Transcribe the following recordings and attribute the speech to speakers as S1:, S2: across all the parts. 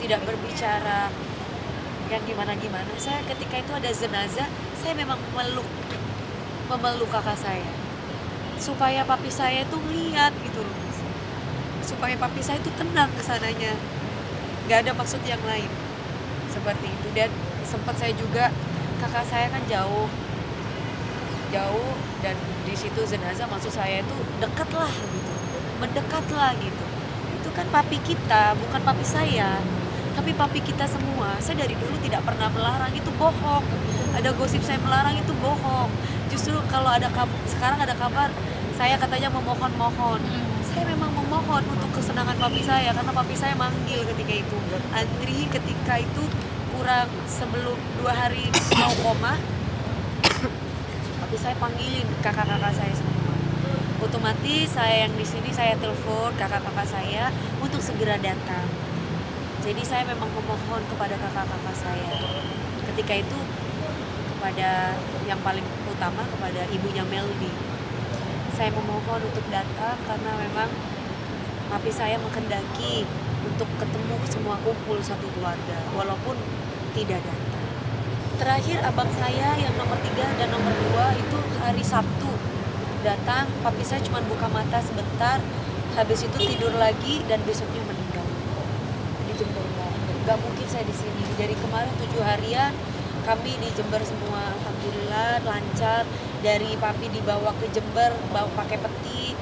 S1: tidak berbicara yang gimana-gimana. Saya ketika itu ada jenazah, saya memang memeluk kakak saya supaya papi saya itu melihat gitu loh, supaya papi saya itu tenang kesananya, nggak ada maksud yang lain seperti itu. Dan sempat saya juga, kakak saya kan jauh dan di situ jenazah, maksud saya itu dekatlah gitu, mendekatlah gitu. Itu kan papi kita, bukan papi saya, tapi papi kita semua. Saya dari dulu tidak pernah melarang, itu bohong. Ada gosip saya melarang, itu bohong. Justru kalau sekarang ada kabar saya katanya memohon-mohon. Saya memang memohon untuk kesenangan papi saya, karena papi saya manggil ketika itu. Andri ketika itu kurang sebelum 2 hari mau koma, papi saya panggilin kakak-kakak saya semua. Otomatis saya yang di sini, saya telepon kakak-kakak saya untuk segera datang. Jadi saya memang memohon kepada kakak-kakak saya ketika itu, kepada yang paling utama kepada ibunya Meldi. Saya memohon untuk datang karena memang papi saya menghendaki untuk ketemu semua, kumpul satu keluarga walaupun tidak datang. Terakhir abang saya yang nomor 3 dan nomor 2 itu hari Sabtu datang. Papi saya cuma buka mata sebentar, habis itu tidur lagi dan besoknya meninggal di Jember. Gak mungkin saya di sini. Dari kemarin 7 harian kami di Jember semua, alhamdulillah lancar. Dari papi dibawa ke Jember, bawa pakai peti,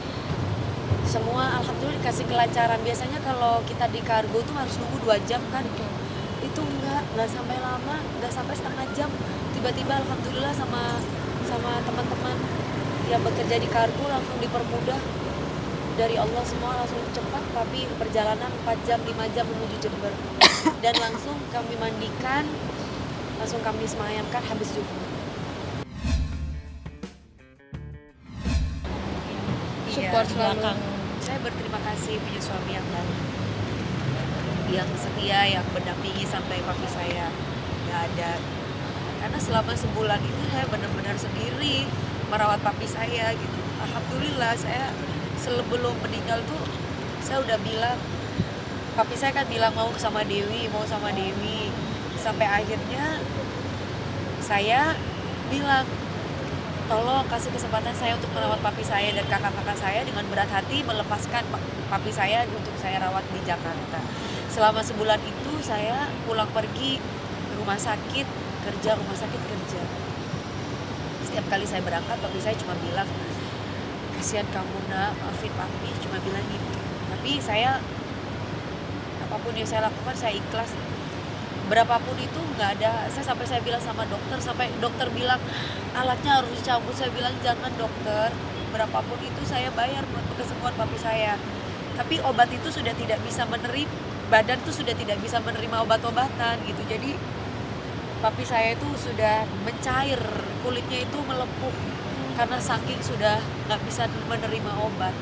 S1: semua alhamdulillah dikasih kelancaran. Biasanya kalau kita di kargo tuh harus nunggu 2 jam kan, itu nggak sampai lama, nggak sampai setengah jam. Tiba-tiba alhamdulillah sama teman-teman yang bekerja di kargo langsung dipermudah. Dari Allah semua langsung cepat. Papi perjalanan 4 jam 5 jam menuju Jember dan langsung kami mandikan, langsung kami semayamkan habis zuhur.
S2: Support selalu.
S1: Saya berterima kasih punya suami yang baik, yang setia, yang mendampingi sampai papi saya nggak ada. Karena selama sebulan itu saya benar-benar sendiri merawat papi saya gitu. Alhamdulillah, saya sebelum meninggal tuh saya udah bilang, papi saya kan bilang mau sama Dewi. Sampai akhirnya saya bilang, tolong kasih kesempatan saya untuk merawat papi saya dan kakak-kakak saya, dengan berat hati melepaskan papi saya untuk saya rawat di Jakarta. Selama sebulan itu saya pulang pergi rumah sakit kerja. Setiap kali saya berangkat, papi saya cuma bilang, kasihan kamu nak, maafin papi, cuma bilang gitu. Tapi saya, apapun yang saya lakukan saya ikhlas. Berapapun itu nggak ada. Saya bilang sama dokter, sampai dokter bilang alatnya harus dicabut. Saya bilang jangan dokter, berapapun itu saya bayar buat kesembuhan papi saya. Tapi obat itu sudah tidak bisa menerima, badan itu sudah tidak bisa menerima obat-obatan gitu. Jadi papi saya itu sudah mencair, kulitnya itu melepuh karena saking sudah nggak bisa menerima obat.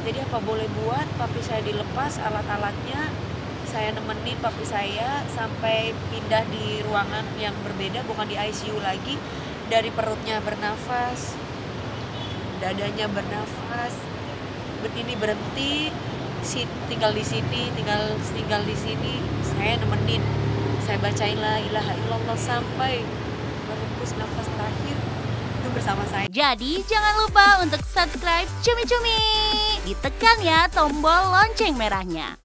S1: Jadi apa boleh buat, papi saya dilepas alat-alatnya. Saya nemenin papi saya sampai pindah di ruangan yang berbeda, bukan di ICU lagi. Dari perutnya bernafas, dadanya bernafas, ini berhenti, tinggal di sini, tinggal di sini. Saya nemenin, saya bacain la ilaha illallah sampai berhembus nafas terakhir itu bersama saya.
S2: Jadi jangan lupa untuk subscribe Cumi Cumi. Ditekan ya tombol lonceng merahnya.